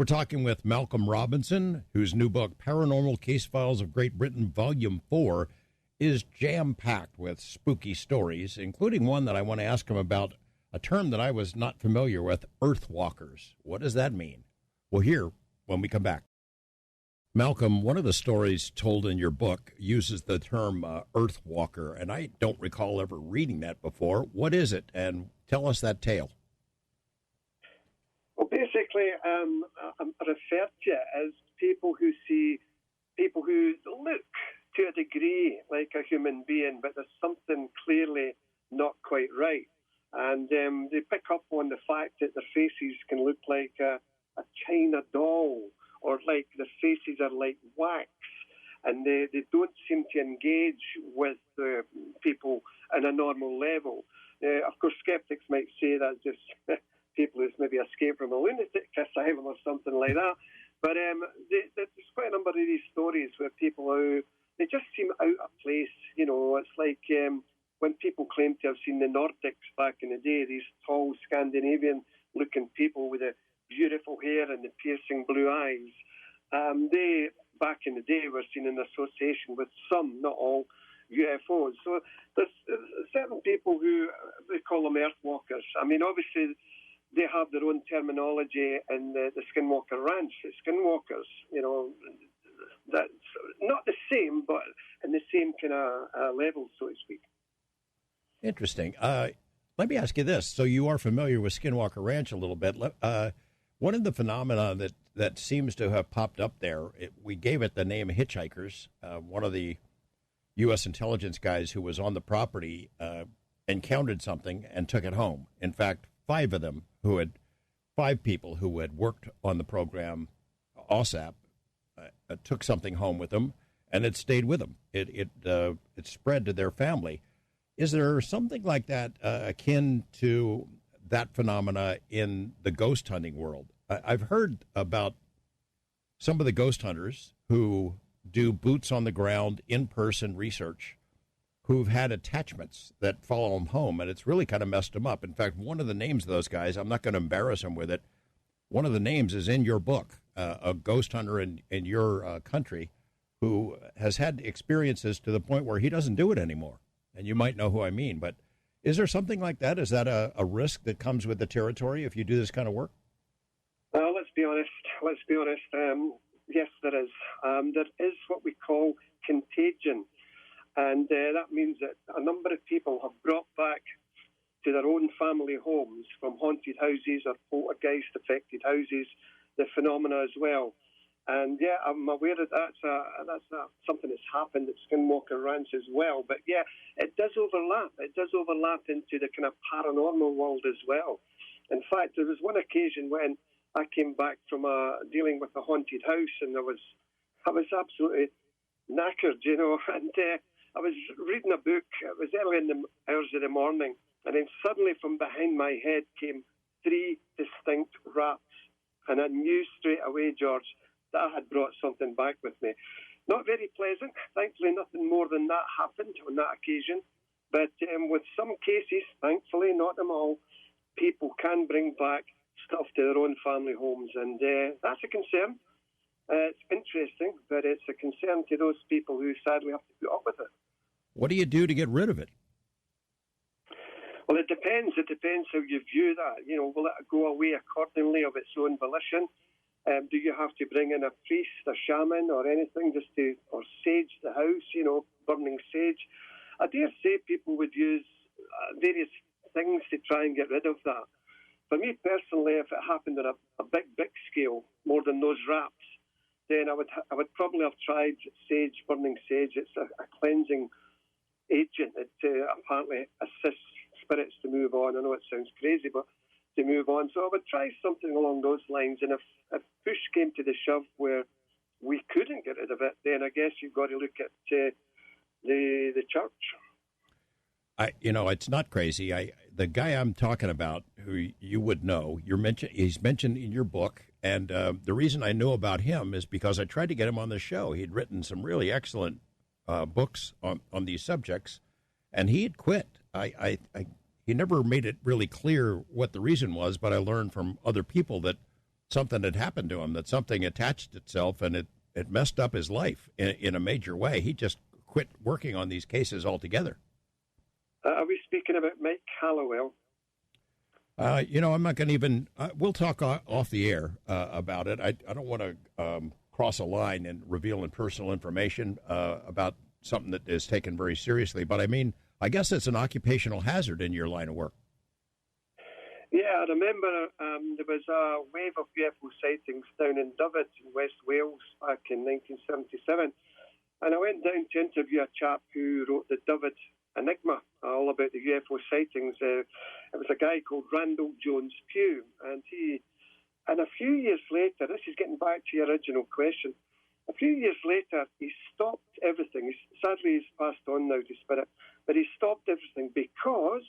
We're talking with Malcolm Robinson, whose new book, Paranormal Case Files of Great Britain, Volume 4, is jam-packed with spooky stories, including one that I want to ask him about, a term that I was not familiar with, earthwalkers. What does that mean? We'll hear when we come back. Malcolm, one of the stories told in your book uses the term earthwalker, and I don't recall ever reading that before. What is it? And tell us that tale. Well, basically, I'm referred to as people who look to a degree like a human being, but there's something clearly not quite right. And they pick up on the fact that their faces can look like a china doll, or like the faces are like wax, and they don't seem to engage with people on a normal level. Of course, skeptics might say that's just people who's maybe escaped from a lunatic asylum or something like that. But there's quite a number of these stories where people they just seem out of place. You know, it's like when people claim to have seen the Nordics back in the day, these tall Scandinavian-looking people with the beautiful hair and the piercing blue eyes. They, back in the day, were seen in association with some, not all, UFOs. So there's certain people who, they call them earthwalkers. I mean, obviously, they have their own terminology in the Skinwalker Ranch. Skinwalkers, you know, that's not the same, but in the same kind of level, so to speak. Interesting. Let me ask you this. So you are familiar with Skinwalker Ranch a little bit. One of the phenomena that seems to have popped up there, we gave it the name hitchhikers. One of the U.S. intelligence guys who was on the property encountered something and took it home. In fact, five people who had worked on the program, OSAP, took something home with them, and it stayed with them. It spread to their family. Is there something like that akin to that phenomena in the ghost hunting world? I've heard about some of the ghost hunters who do boots on the ground, in-person research, who've had attachments that follow them home, and it's really kind of messed them up. In fact, one of the names of those guys, I'm not going to embarrass them with it, one of the names is in your book, a ghost hunter in your country who has had experiences to the point where he doesn't do it anymore. And you might know who I mean, but is there something like that? Is that a risk that comes with the territory if you do this kind of work? Well, let's be honest. Yes, there is. There is what we call contagion. And that means that a number of people have brought back to their own family homes from haunted houses or poltergeist-affected houses the phenomena as well. And, yeah, I'm aware that that's something that's happened at Skinwalker Ranch as well. But, yeah, it does overlap. It does overlap into the kind of paranormal world as well. In fact, there was one occasion when I came back from dealing with a haunted house, and I was absolutely knackered, you know, and I was reading a book. It was early in the hours of the morning, and then suddenly from behind my head came three distinct raps, and I knew straight away, George, that I had brought something back with me. Not very pleasant. Thankfully, nothing more than that happened on that occasion. But with some cases, thankfully, not them all, people can bring back stuff to their own family homes, and that's a concern. It's interesting, but it's a concern to those people who sadly have to put up with it. What do you do to get rid of it? Well, it depends. It depends how you view that. You know, will it go away accordingly of its own volition? Do you have to bring in a priest, a shaman, or anything or sage the house, you know, burning sage? I dare say people would use various things to try and get rid of that. For me personally, if it happened on a big scale, more than those raps, then I would probably have tried sage, burning sage. It's a cleansing agent. It apparently assists spirits to move on. I know it sounds crazy, but to move on. So I would try something along those lines. And if push came to the shove where we couldn't get rid of it, then I guess you've got to look at the church. It's not crazy. The guy I'm talking about, who you would know, he's mentioned in your book, and the reason I know about him is because I tried to get him on the show. He'd written some really excellent books on these subjects, and he had quit. He never made it really clear what the reason was, but I learned from other people that something had happened to him, that something attached itself, and it messed up his life in a major way. He just quit working on these cases altogether. Are we speaking about Mike Hallowell? I'm not going to even. We'll talk off the air about it. I don't want to cross a line and reveal personal information about something that is taken very seriously. But I mean, I guess it's an occupational hazard in your line of work. Yeah, I remember there was a wave of UFO sightings down in Dyfed in West Wales back in 1977. And I went down to interview a chap who wrote the Dyfed Enigma, all about the UFO sightings. It was a guy called Randall Jones Pugh. And a few years later, this is getting back to your original question, a few years later, he stopped everything. Sadly, he's passed on now to spirit, but he stopped everything because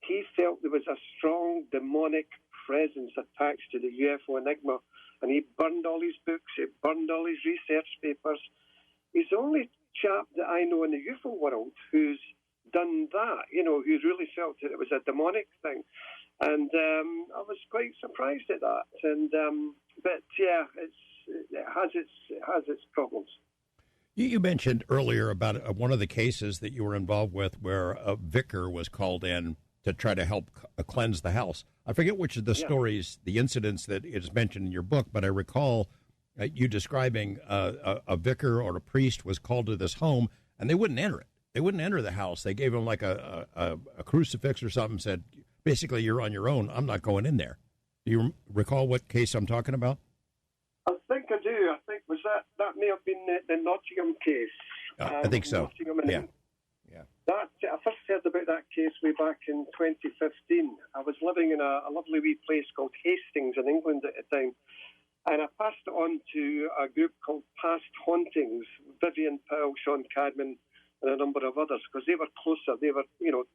he felt there was a strong demonic presence attached to the UFO Enigma, and he burned all his books, he burned all his research papers. He's the only chap that I know in the UFO world who's done that, who really felt that it was a demonic thing. And I was quite surprised at that. And but yeah, it has its problems. You mentioned earlier about one of the cases that you were involved with where a vicar was called in to try to help cleanse the house. I forget which of the stories, the incidents that is mentioned in your book, but I recall you describing a vicar or a priest was called to this home, and they wouldn't enter it. They wouldn't enter the house. They gave him like a crucifix or something, said, basically, you're on your own. I'm not going in there. Do you recall what case I'm talking about? I think I do. I think that may have been the Nottingham case. I think so. Yeah. I first heard about that case way back in 2015. I was living in a lovely wee place called Hastings in England at the time, and I passed it on to a group called Past Hauntings, Vivian Powell, Sean Cadman, and a number of others, because they were closer. They were,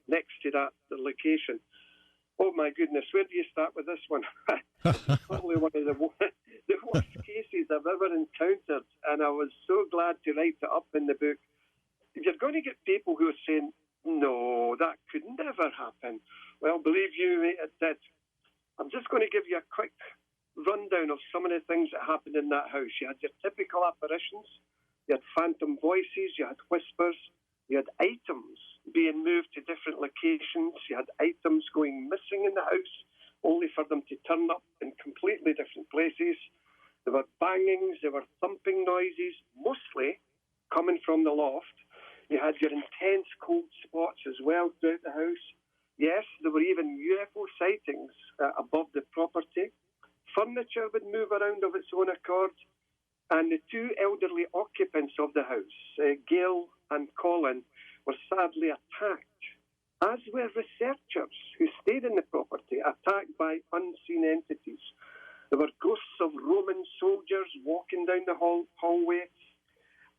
next to the location. Oh, my goodness, where do you start with this one? It's probably one of the worst cases I've ever encountered, and I was so glad to write it up in the book. You're going to get people who are saying, no, that could never happen. Well, believe you me, it did. I'm just going to give you a quick rundown of some of the things that happened in that house. You had your typical apparitions, you had phantom voices, you had whispers, you had items being moved to different locations, you had items going missing in the house, only for them to turn up in completely different places. There were bangings, there were thumping noises, mostly coming from the loft. You had your intense cold spots as well throughout the house. Yes, there were even UFO sightings above the property. Furniture would move around of its own accord. And the two elderly occupants of the house, Gail and Colin, were sadly attacked, as were researchers who stayed in the property, attacked by unseen entities. There were ghosts of Roman soldiers walking down the hallway.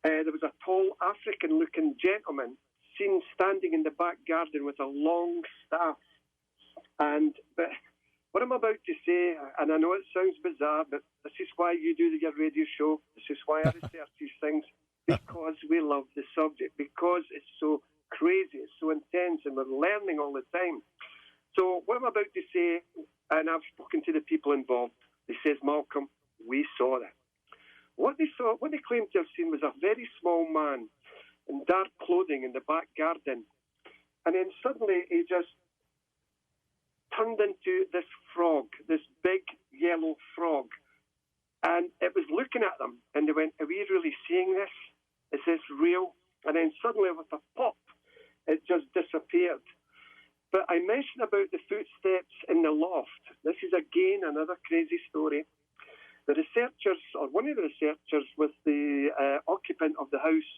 There was a tall African-looking gentleman seen standing in the back garden with a long staff. But what I'm about to say, and I know it sounds bizarre, but this is why you do your radio show. This is why I research these things, because we love the subject, because it's so crazy, it's so intense, and we're learning all the time. So what I'm about to say, and I've spoken to the people involved, they says, Malcolm, we saw that. What they claimed to have seen was a very small man in dark clothing in the back garden. And then suddenly he just turned into this frog, this big yellow frog. And it was looking at them, and they went, are we really seeing this? Is this real? And then suddenly with a pop, it just disappeared. But I mentioned about the footsteps in the loft. This is again another crazy story. The researchers, or one of the researchers with the occupant of the house,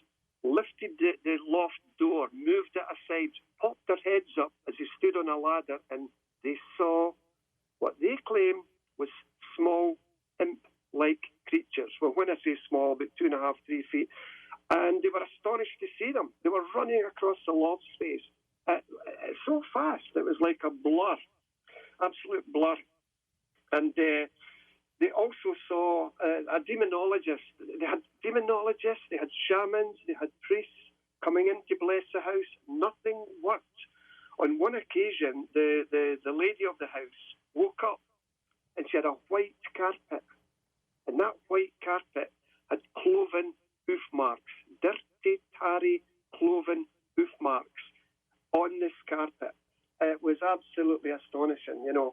lifted the loft door, moved it aside, popped their heads up as he stood on a ladder, and they saw what they claim was small, imp-like creatures. Well, when I say small, about 2.5, 3 feet. And they were astonished to see them. They were running across the loft space so fast. It was like a blur, absolute blur. And they also saw a demonologist. They had demonologists, they had shamans, they had priests coming in to bless the house. Nothing worked. On one occasion, the lady of the house woke up and she had a white carpet astonishing,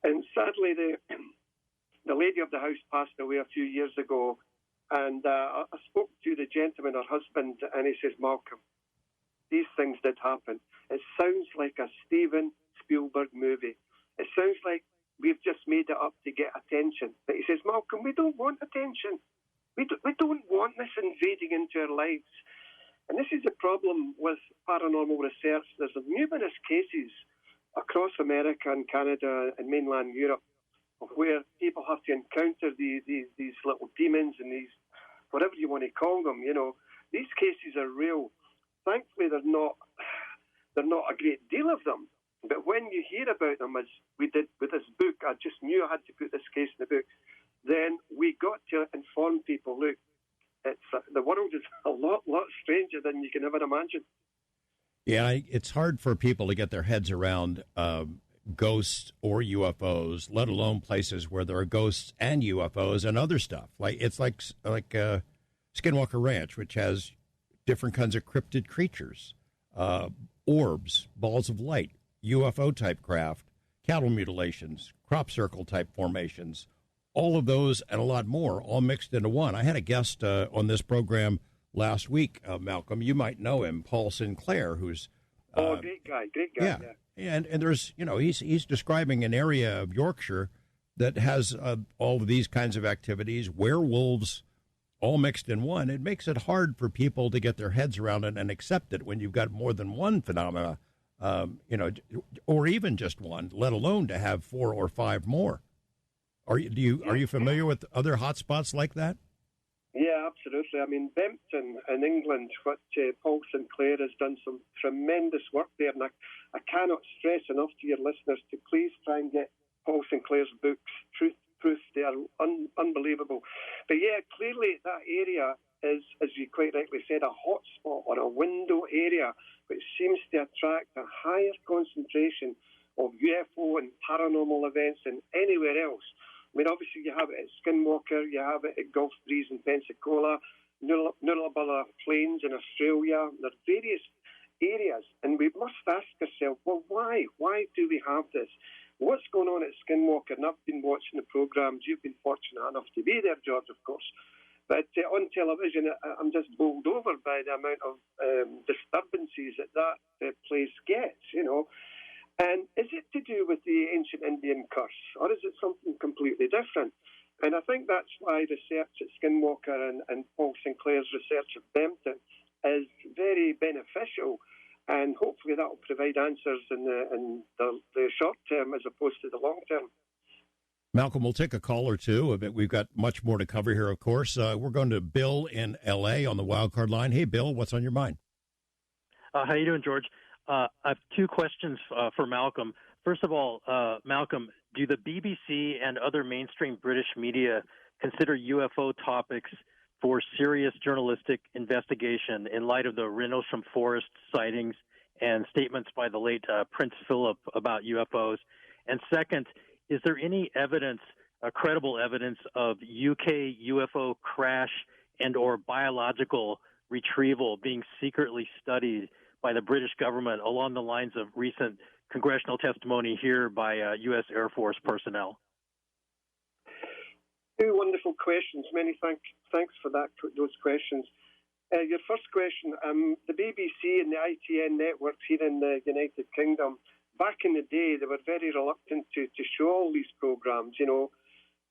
And sadly, the lady of the house passed away a few years ago, and I spoke to the gentleman, her husband, and he says, Malcolm, these things did happen. It sounds like a Steven Spielberg movie. It sounds like we've just made it up to get attention. But he says, Malcolm, we don't want attention. We don't want this invading into our lives. And this is the problem with paranormal research. There's numerous cases across America and Canada and mainland Europe where people have to encounter these little demons and these, whatever you want to call them, These cases are real. Thankfully, they're not a great deal of them. But when you hear about them, as we did with this book, I just knew I had to put this case in the book. Then we got to inform people, look, the world is a lot stranger than you can ever imagine. Yeah, it's hard for people to get their heads around ghosts or UFOs, let alone places where there are ghosts and UFOs and other stuff. It's like Skinwalker Ranch, which has different kinds of cryptid creatures, orbs, balls of light, UFO-type craft, cattle mutilations, crop circle-type formations, all of those and a lot more, all mixed into one. I had a guest on this program last week, Malcolm. You might know him, Paul Sinclair, who's... great guy. Yeah. And there's, he's describing an area of Yorkshire that has all of these kinds of activities, werewolves all mixed in one. It makes it hard for people to get their heads around it and accept it when you've got more than one phenomena, or even just one, let alone to have 4 or 5 more. Are you familiar with other hotspots like that? Yeah, absolutely. I mean, Bempton in England, what Paul Sinclair has done some tremendous work there, and I cannot stress enough to your listeners to please try and get Paul Sinclair's books, Truth Proof. They are unbelievable. But yeah, clearly that area is, as you quite rightly said, a hotspot or a window area which seems to attract a higher concentration of UFO and paranormal events than anywhere else. I mean, obviously, you have it at Skinwalker, you have it at Gulf Breeze in Pensacola, Nullarbor Plains in Australia. There are various areas, and we must ask ourselves, well, why? Why do we have this? What's going on at Skinwalker? And I've been watching the programmes. You've been fortunate enough to be there, George, of course. But on television, I'm just bowled over by the amount of disturbances that place gets, And is it to do with the ancient Indian curse, or is it something completely different? And I think that's why research at Skinwalker and Paul Sinclair's research at Bempton is very beneficial, and hopefully that will provide answers in the short term as opposed to the long term. Malcolm, we'll take a call or two. We've got much more to cover here, of course. We're going to Bill in L.A. on the wildcard line. Hey, Bill, what's on your mind? How you doing, George? I have 2 questions for Malcolm. First of all, Malcolm, do the BBC and other mainstream British media consider UFO topics for serious journalistic investigation in light of the Rendlesham Forest sightings and statements by the late Prince Philip about UFOs? And second, is there any evidence, credible evidence of UK UFO crash and or biological retrieval being secretly studied by the British government along the lines of recent congressional testimony here by U.S. Air Force personnel? 2 wonderful questions. Many thanks for those questions. Your first question, the BBC and the ITN networks here in the United Kingdom, back in the day, they were very reluctant to show all these programmes,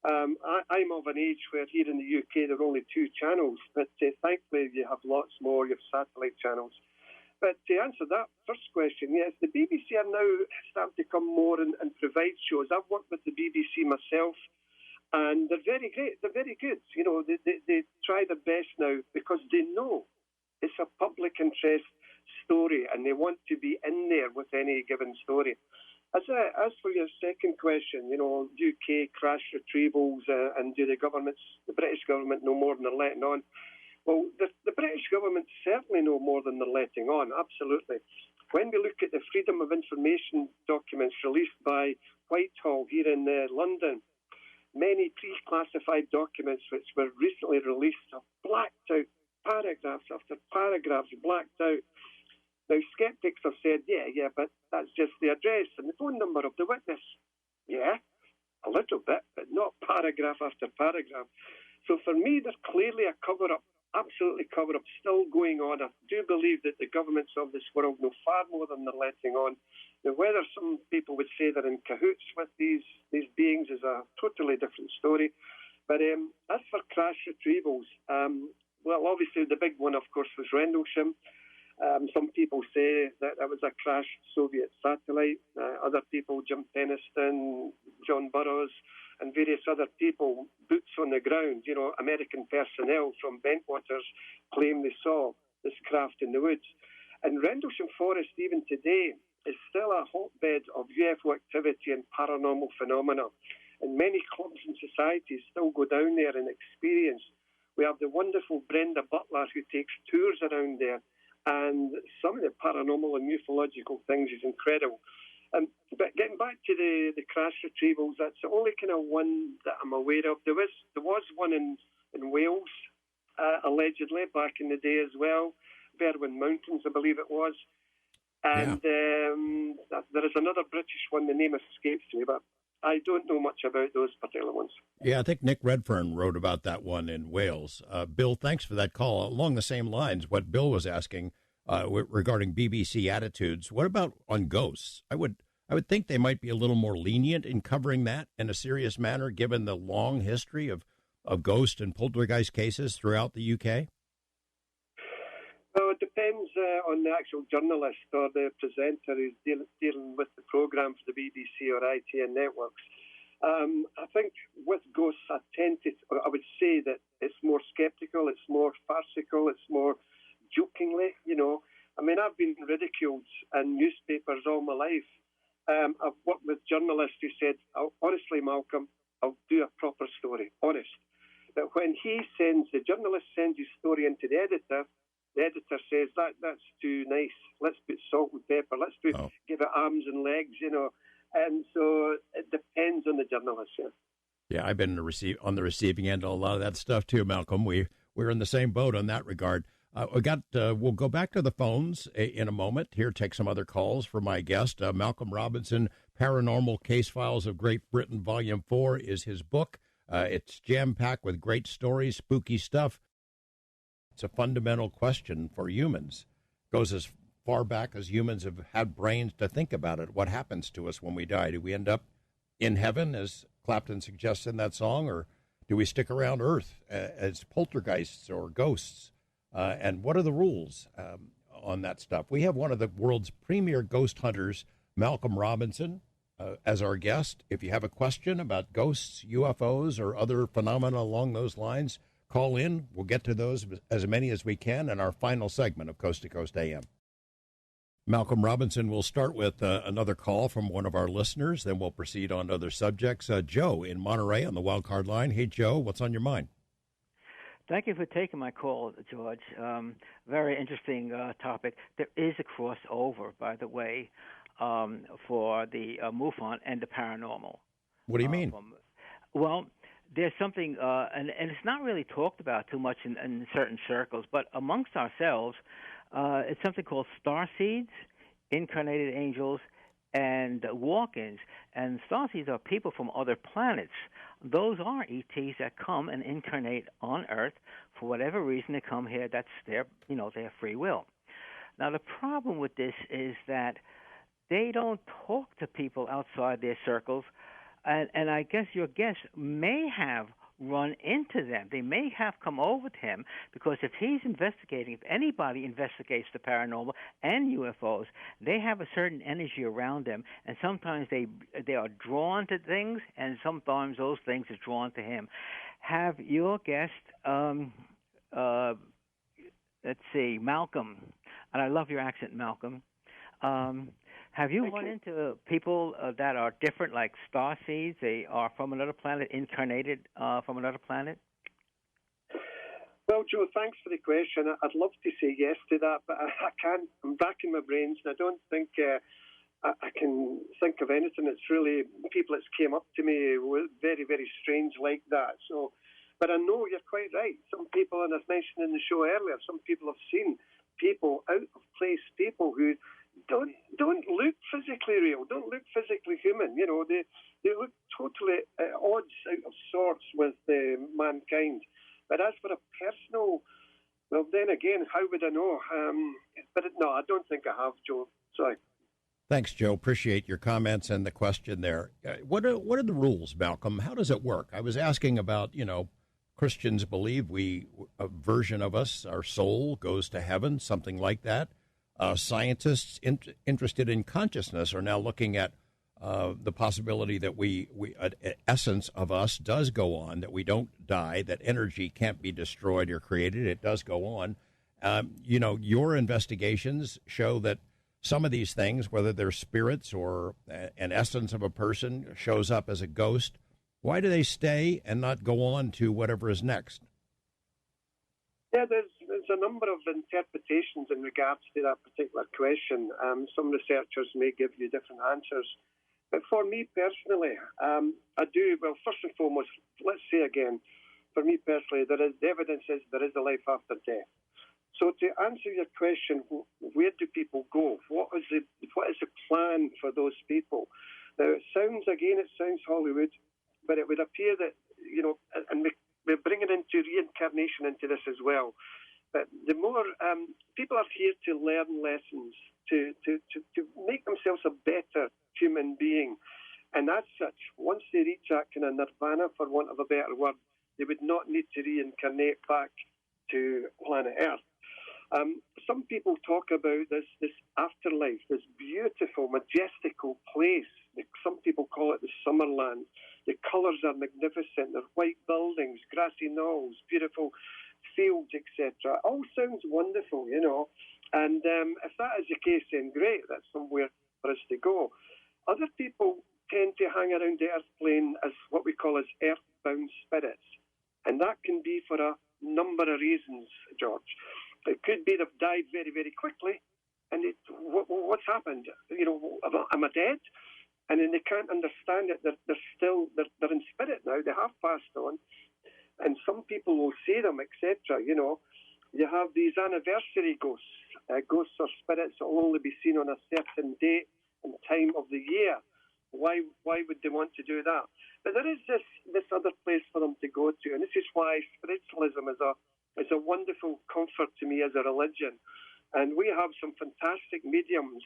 I'm of an age where here in the UK there are only 2 channels, but thankfully you have lots more, you have satellite channels. But to answer that first question, yes, the BBC are now starting to come more and provide shows. I've worked with the BBC myself, and they're very great. They're very good. They try their best now because they know it's a public interest story, and they want to be in there with any given story. As for your second question, UK crash retrievals and do the British government know more than they're letting on? Well, the British government certainly know more than they're letting on, absolutely. When we look at the Freedom of Information documents released by Whitehall here in London, many pre-classified documents which were recently released have blacked out paragraphs after paragraphs blacked out. Now, skeptics have said, yeah, but that's just the address and the phone number of the witness. Yeah, a little bit, but not paragraph after paragraph. So for me, there's clearly a cover-up, absolutely cover-up, still going on. I do believe that the governments of this world know far more than they're letting on. Now, whether some people would say they're in cahoots with these beings is a totally different story. But as for crash retrievals, well, obviously the big one, of course, was Rendlesham. Some people say that it was a crashed Soviet satellite. Other people, Jim Peniston, John Burroughs, and various other people, boots on the ground, American personnel from Bentwaters, claim they saw this craft in the woods. And Rendlesham Forest, even today, is still a hotbed of UFO activity and paranormal phenomena. And many clubs and societies still go down there and experience. We have the wonderful Brenda Butler who takes tours around there. And some of the paranormal and ufological things is incredible. But getting back to the crash retrievals, that's the only kind of one that I'm aware of. There was one in Wales, allegedly, back in the day as well. Berwyn Mountains, I believe it was. And there is another British one, the name escapes me, but I don't know much about those particular ones. Yeah, I think Nick Redfern wrote about that one in Wales. Bill, thanks for that call. Along the same lines, what Bill was asking regarding BBC attitudes, what about on ghosts? I would think they might be a little more lenient in covering that in a serious manner, given the long history of ghost and poltergeist cases throughout the UK. Well, it depends on the actual journalist or the presenter who's dealing with the programme for the BBC or ITN networks. I think with ghosts, I would say that it's more sceptical, it's more farcical, it's more jokingly, I mean, I've been ridiculed in newspapers all my life. I've worked with journalists who said, honestly, Malcolm, I'll do a proper story, honest. But when the journalist sends his story into the editor says, that's too nice. Let's put salt and pepper. Let's give it arms and legs, And so it depends on the journalist. Yeah, I've been on the receiving end of a lot of that stuff too, Malcolm. We're in the same boat on that regard. We'll go back to the phones in a moment. Here, take some other calls for my guest, Malcolm Robinson. Paranormal Case Files of Great Britain, Volume 4 is his book. It's jam-packed with great stories, spooky stuff. It's a fundamental question for humans. Goes as far back as humans have had brains to think about it. What happens to us when we die? Do we end up in heaven, as Clapton suggests in that song, or do we stick around Earth as poltergeists or ghosts? And what are the rules on that stuff? We have one of the world's premier ghost hunters, Malcolm Robinson, as our guest. If you have a question about ghosts, UFOs, or other phenomena along those lines, call in. We'll get to those, as many as we can, in our final segment of Coast to Coast AM. Malcolm Robinson will start with another call from one of our listeners. Then we'll proceed on to other subjects. Joe in Monterey on the wild card line. Hey, Joe, what's on your mind? Thank you for taking my call, George. Very interesting topic. There is a crossover, by the way, for the MUFON and the paranormal. What do you mean? There's something, and it's not really talked about too much in certain circles, but amongst ourselves, it's something called starseeds, incarnated angels, and walk-ins. And starseeds are people from other planets. Those are ETs that come and incarnate on Earth for whatever reason. They come here. That's their free will. Now, the problem with this is that they don't talk to people outside their circles. And I guess your guest may have run into them. They may have come over to him because if he's investigating, if anybody investigates the paranormal and UFOs, they have a certain energy around them, and sometimes they are drawn to things, and sometimes those things are drawn to him. Have your guest, let's see, Malcolm, and I love your accent, Malcolm. Have you run into people that are different, like starseeds? They are from another planet, incarnated from another planet? Well, Joe, thanks for the question. I'd love to say yes to that, but I can't. I'm racking my brains, and I don't think I can think of anything that's really people that's came up to me very, very strange like that. So, but I know you're quite right. Some people, and I've mentioned in the show earlier, some people have seen people, out of place people who don't look physically real, don't look physically human. You know, they look totally at odds, out of sorts with mankind. But as for a personal, well, then again, how would I know? But no, I don't think I have, Joe. Sorry. Thanks, Joe. Appreciate your comments and the question there. What are the rules, Malcolm? How does it work? I was asking about, Christians believe a version of us, our soul, goes to heaven, something like that. Scientists interested in consciousness are now looking at the possibility that an essence of us does go on, that we don't die, that energy can't be destroyed or created. It does go on. Your investigations show that some of these things, whether they're spirits or an essence of a person, shows up as a ghost. Why do they stay and not go on to whatever is next? Yeah, there's a number of interpretations in regards to that particular question. Some researchers may give you different answers. But for me personally, I do, well, first and foremost, let's say again, for me personally, the evidence is there is a life after death. So to answer your question, where do people go? What is the plan for those people? Now, it sounds Hollywood, but it would appear that, and we're bringing into reincarnation into this as well. But the more people are here to learn lessons, to make themselves a better human being. And as such, once they reach that kind of nirvana, for want of a better word, they would not need to reincarnate back to planet Earth. Some people talk about this afterlife, this beautiful, majestical place. Some people call it the Summerland. The colours are magnificent. There are white buildings, grassy knolls, beautiful fields, etc. All sounds wonderful, And if that is the case, then great. That's somewhere for us to go. Other people tend to hang around the Earth plane as what we call as earthbound spirits. And that can be for a number of reasons, George. It could be they've died very, very quickly, and what's happened? Am I dead? And then they can't understand it. They're in spirit now. They have passed on, and some people will see them, etc. You have these anniversary ghosts. Ghosts or spirits that will only be seen on a certain date and time of the year. Why would they want to do that? But there is this other place for them to go to, and this is why spiritualism is a wonderful comfort to me as a religion. And we have some fantastic mediums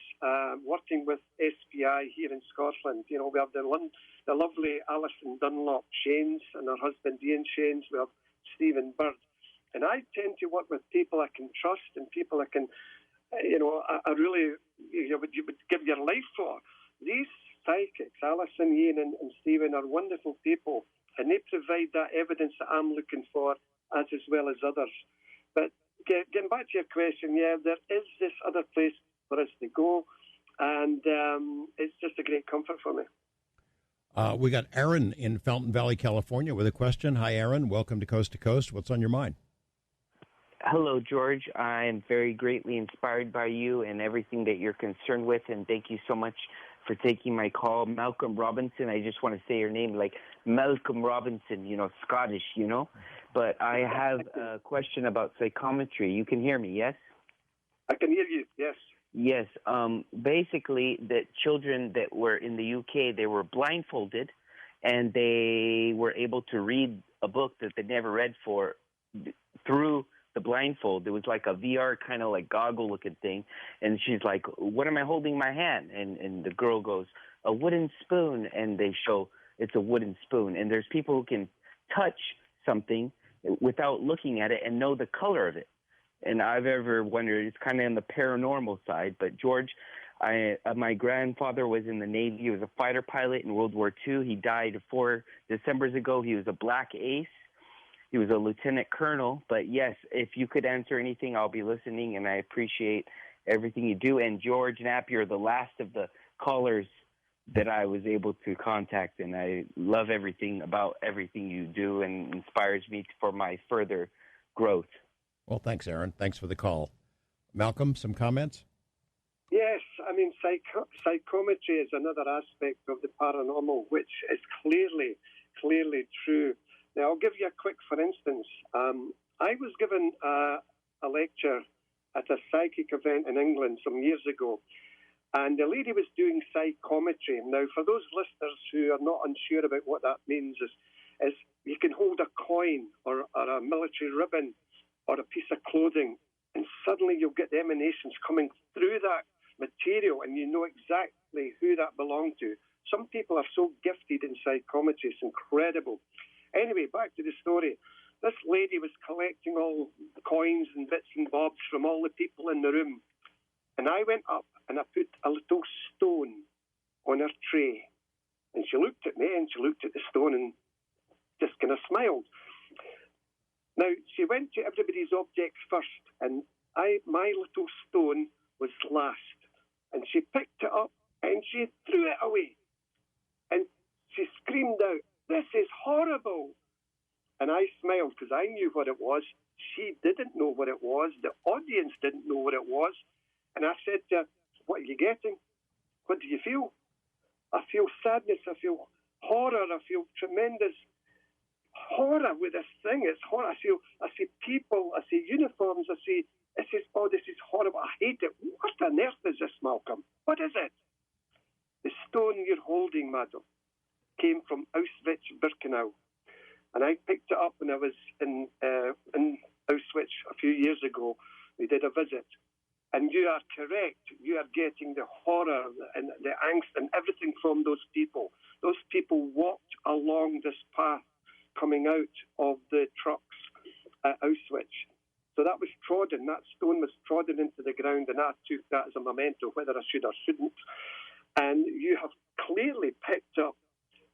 working with SPI here in Scotland. We have the lovely Alison Dunlop Shanes and her husband Ian Shanes. We have Stephen Bird. And I tend to work with people I can trust and people I can, I really, you would give your life for. These psychics, Alison, Ian and Stephen, are wonderful people. And they provide that evidence that I'm looking for, as well as others. But getting back to your question, yeah, there is this other place for us to go, and it's just a great comfort for me. We got Aaron in Fountain Valley, California, with a question. Hi, Aaron. Welcome to Coast to Coast. What's on your mind? Hello, George. I am very greatly inspired by you and everything that you're concerned with, and thank you so much for taking my call. Malcolm Robinson, I just want to say your name like Malcolm Robinson, Scottish, But I have a question about psychometry. You can hear me, yes? I can hear you, yes. Yes. Basically, the children that were in the UK, they were blindfolded, and they were able to read a book that they never read through the blindfold. It was like a VR kind of like goggle-looking thing. And she's like, what am I holding in my hand? And the girl goes, a wooden spoon. And they show it's a wooden spoon. And there's people who can touch something without looking at it and know the color of it. And I've ever wondered, it's kind of on the paranormal side. But, George, my grandfather was in the Navy. He was a fighter pilot in World War II. He died 4 Decembers ago. He was a black ace. He was a lieutenant colonel. But, yes, if you could answer anything, I'll be listening, and I appreciate everything you do. And George Knapp, you're the last of the callers that I was able to contact, and I love everything about everything you do and inspires me for my further growth. Well, thanks, Aaron. Thanks for the call. Malcolm, some comments? Yes, I mean, psychometry is another aspect of the paranormal, which is clearly true. Now, I'll give you a quick, for instance. I was given a lecture at a psychic event in England some years ago. And the lady was doing psychometry. Now, for those listeners who are not unsure about what that means, is you can hold a coin or a military ribbon or a piece of clothing, and suddenly you'll get the emanations coming through that material, and you know exactly who that belonged to. Some people are so gifted in psychometry, it's incredible. Anyway, back to the story. This lady was collecting all the coins and bits and bobs from all the people in the room. And I went up and I put a little stone on her tray. And she looked at me and she looked at the stone and just kind of smiled. Now, she went to everybody's objects first, and my little stone was last. And she picked it up and she threw it away. And she screamed out, "This is horrible." And I smiled because I knew what it was. She didn't know what it was. The audience didn't know what it was. And I said to her, "What are you getting? What do you feel?" "I feel sadness. I feel horror. I feel tremendous horror with this thing. It's horror. I see people. I see uniforms. I see, this is horrible. I hate it." "What on earth is this, Malcolm? What is it?" "The stone you're holding, madam, came from Auschwitz-Birkenau. And I picked it up when I was in Auschwitz a few years ago. We did a visit. And you are correct. You are getting the horror and the angst and everything from those people. Those people walked along this path coming out of the trucks at Auschwitz. So that was trodden. That stone was trodden into the ground, and I took that as a memento, whether I should or shouldn't. And you have clearly picked up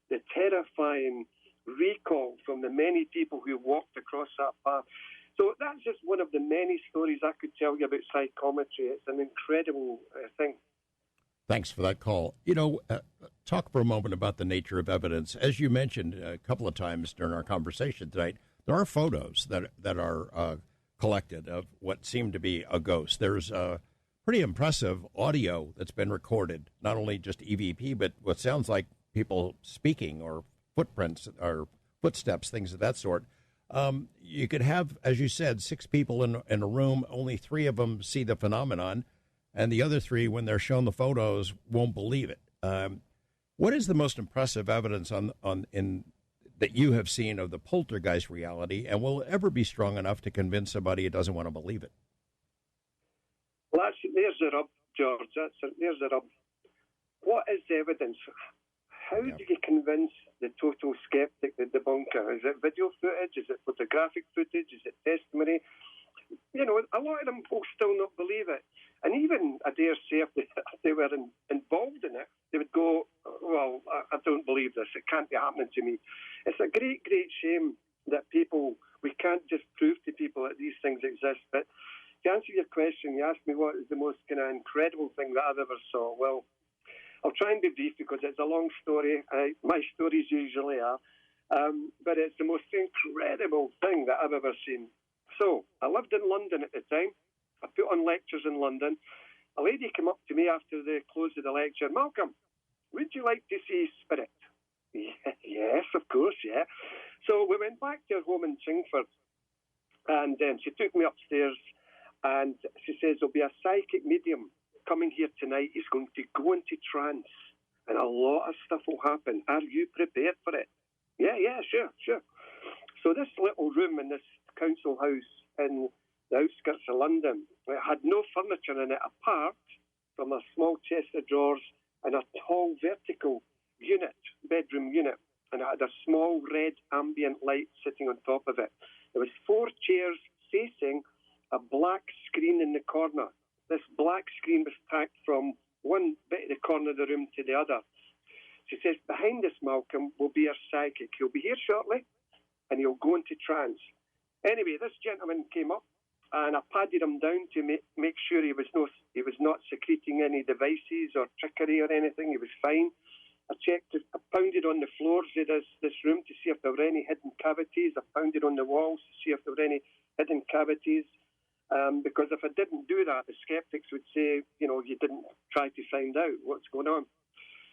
the terrifying recall from the many people who walked across that path. So that's just one of the many stories I could tell you about psychometry. It's an incredible thing. Thanks for that call. Talk for a moment about the nature of evidence. As you mentioned a couple of times during our conversation tonight, there are photos that are collected of what seemed to be a ghost. There's pretty impressive audio that's been recorded, not only just EVP, but what sounds like people speaking or footprints or footsteps, things of that sort. You could have, as you said, 6 people in a room. Only 3 of them see the phenomenon, and the other 3, when they're shown the photos, won't believe it. What is the most impressive evidence that you have seen of the poltergeist reality, and will it ever be strong enough to convince somebody who doesn't want to believe it? Well, there's the rub, George. There's the rub. What is the evidence? How do you convince the total skeptic, the debunker? Is it video footage? Is it photographic footage? Is it testimony? A lot of them will still not believe it. And even, I dare say, if they were involved in it, they would go, "Well, I don't believe this. It can't be happening to me." It's a great, great shame that we can't just prove to people that these things exist. But to answer your question, you asked me what is the most kind of incredible thing that I've ever saw. Well, I'll try and be brief because it's a long story. My stories usually are. But it's the most incredible thing that I've ever seen. So I lived in London at the time. I put on lectures in London. A lady came up to me after the close of the lecture. "Malcolm, would you like to see Spirit?" Yes, of course, yeah. So we went back to her home in Chingford. And she took me upstairs and she says, "There'll be a psychic medium coming here tonight. He's going to go into trance and a lot of stuff will happen. Are you prepared for it?" Yeah, sure. So this little room in this council house in the outskirts of London, it had no furniture in it apart from a small chest of drawers and a tall vertical bedroom unit, and it had a small red ambient light sitting on top of it. There was 4 chairs facing a black screen in the corner. This black screen was tacked from one bit of the corner of the room to the other. She says, "Behind this, Malcolm, will be our psychic. He'll be here shortly, and he'll go into trance." Anyway, this gentleman came up, and I padded him down to make sure he was not secreting any devices or trickery or anything. He was fine. I checked, I pounded on the floors of this room to see if there were any hidden cavities. I pounded on the walls to see if there were any hidden cavities. Because if I didn't do that, the skeptics would say, you didn't try to find out what's going on.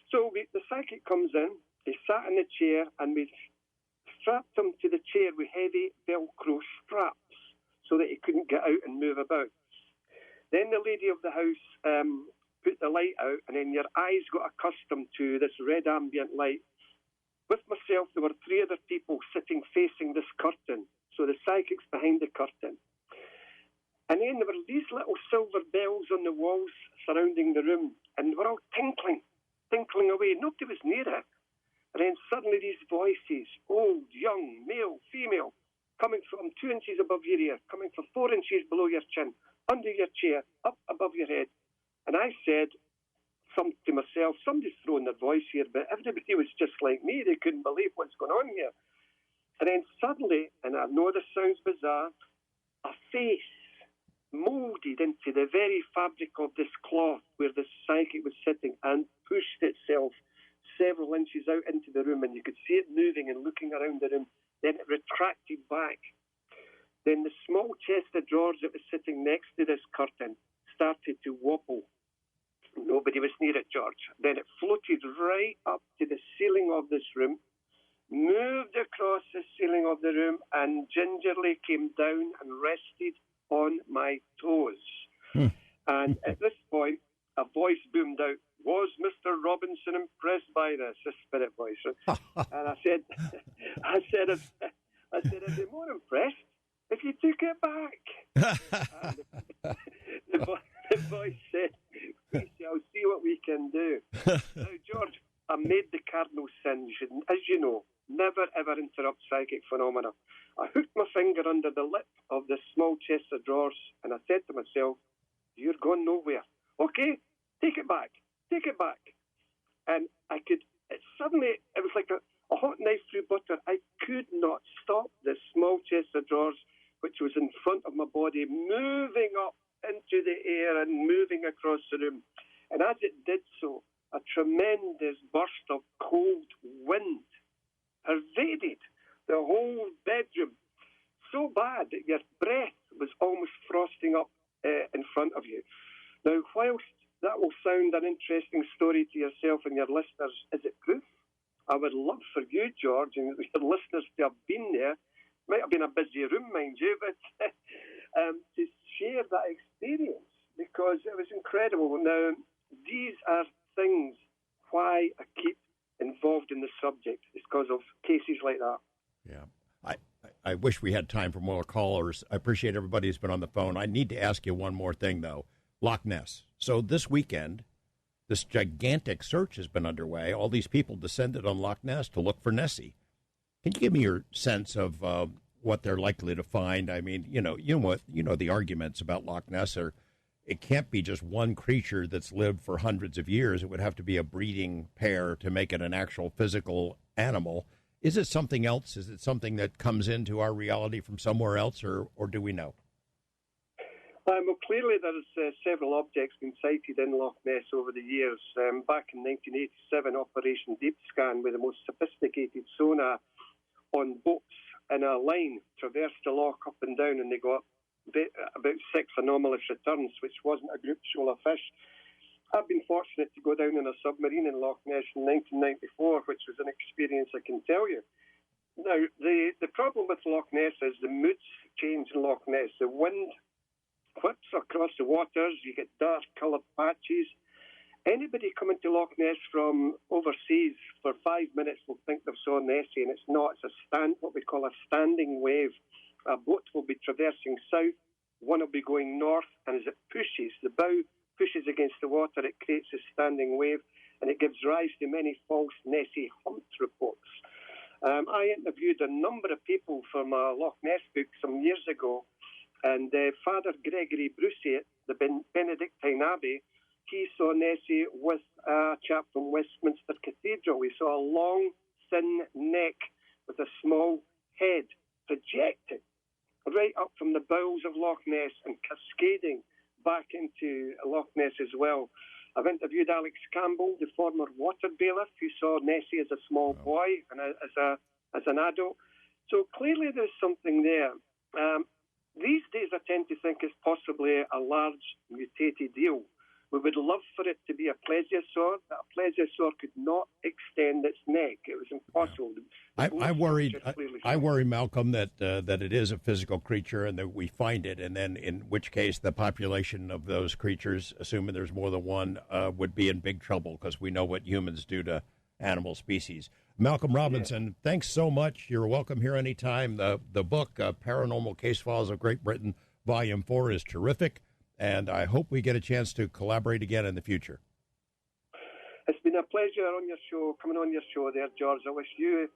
So the psychic comes in, he sat in the chair, and we strapped him to the chair with heavy Velcro straps so that he couldn't get out and move about. Then the lady of the house put the light out, and then your eyes got accustomed to this red ambient light. With myself, there were 3 other people sitting facing this curtain. So the psychic's behind the curtain. And then there were these little silver bells on the walls surrounding the room, and they were all tinkling away. Nobody was near it. And then suddenly these voices, old, young, male, female, coming from 2 inches above your ear, coming from 4 inches below your chin, under your chair, up above your head. And I said to myself, somebody's throwing their voice here, but everybody was just like me. They couldn't believe what's going on here. And then suddenly, and I know this sounds bizarre, a face molded into the very fabric of this cloth where the psychic was sitting and pushed itself several inches out into the room, and you could see it moving and looking around the room. Then it retracted back. Then the small chest of drawers that was sitting next to this curtain started to wobble. Nobody was near it, George. Then it floated right up to the ceiling of this room, moved across the ceiling of the room, and gingerly came down and rested on my toes. And at this point, a voice boomed out, "Was Mr. Robinson impressed by this?" A spirit voice. And I said, I'd be more impressed if you took it back. The voice said, "We shall see what we can do." Now, George, I made the cardinal sin. You should, as you know, never ever interrupt psychic phenomena. I hooked my finger under the lip of the small chest of drawers, and I said to myself, "You're going nowhere. Okay, take it back. Take it back." And suddenly, it was like a hot knife through butter. I could not stop the small chest of drawers, which was in front of my body, moving up into the air and moving across the room. And as it did so, a tremendous burst of cold wind pervaded the whole bedroom, so bad that your breath was almost frosting up in front of you. Now, whilst that will sound an interesting story to yourself and your listeners, is it proof? I would love for you, George, and your listeners to have been there. Might have been a busy room, mind you, but to share that experience, because it was incredible. Now, these are things why I keep involved in the subject. It's because of cases like that. Yeah. I wish we had time for more callers. I appreciate everybody who's been on the phone. I need to ask you one more thing, though. Loch Ness. So this weekend, this gigantic search has been underway. All these people descended on Loch Ness to look for Nessie. Can you give me your sense of what they're likely to find? I mean, the arguments about Loch Ness are, it can't be just one creature that's lived for hundreds of years. It would have to be a breeding pair to make it an actual physical animal. Is it something else? Is it something that comes into our reality from somewhere else, or do we know? Well, clearly there's several objects been sighted in Loch Ness over the years. Back in 1987, Operation Deep Scan, with the most sophisticated sonar on boats in a line, traversed the loch up and down, and they got about 6 anomalous returns, which wasn't a group shoal of fish. I've been fortunate to go down in a submarine in Loch Ness in 1994, which was an experience I can tell you. Now, the problem with Loch Ness is the moods change in Loch Ness. The wind whips across the waters, you get dark coloured patches. Anybody coming to Loch Ness from overseas for 5 minutes will think they've saw Nessie, and it's not. It's what we call a standing wave. A boat will be traversing south, one will be going north, and as it pushes, the bow pushes against the water, it creates a standing wave, and it gives rise to many false Nessie hunt reports. I interviewed a number of people for my Loch Ness book some years ago, and Father Gregory Brucey at the Benedictine Abbey, he saw Nessie with a chap from Westminster Cathedral. We saw a long, thin neck with a small head projected right up from the bowels of Loch Ness and cascading back into Loch Ness as well. I've interviewed Alex Campbell, the former water bailiff, who saw Nessie as a small boy and as an adult. So clearly there's something there. These days I tend to think it's possibly a large mutated eel, We would love for it to be a plesiosaur, but a plesiosaur could not extend its neck. It was impossible. I worry, Malcolm, that it is a physical creature and that we find it, and then in which case the population of those creatures, assuming there's more than one, would be in big trouble because we know what humans do to animal species. Malcolm Robinson, thanks so much. You're welcome here anytime. The book, Paranormal Case Files of Great Britain, Volume 4, is terrific. And I hope we get a chance to collaborate again in the future. It's been a pleasure coming on your show there, George. I wish you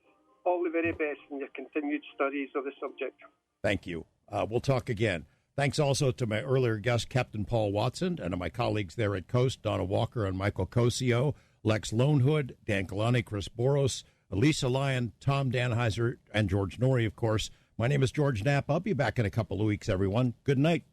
all the very best in your continued studies of the subject. Thank you. We'll talk again. Thanks also to my earlier guest, Captain Paul Watson, and to my colleagues there at Coast, Donna Walker and Michael Cosio, Lex Lonehood, Dan Kalani, Chris Boros, Elisa Lyon, Tom Danheiser, and George Norrie, of course. My name is George Knapp. I'll be back in a couple of weeks, everyone. Good night.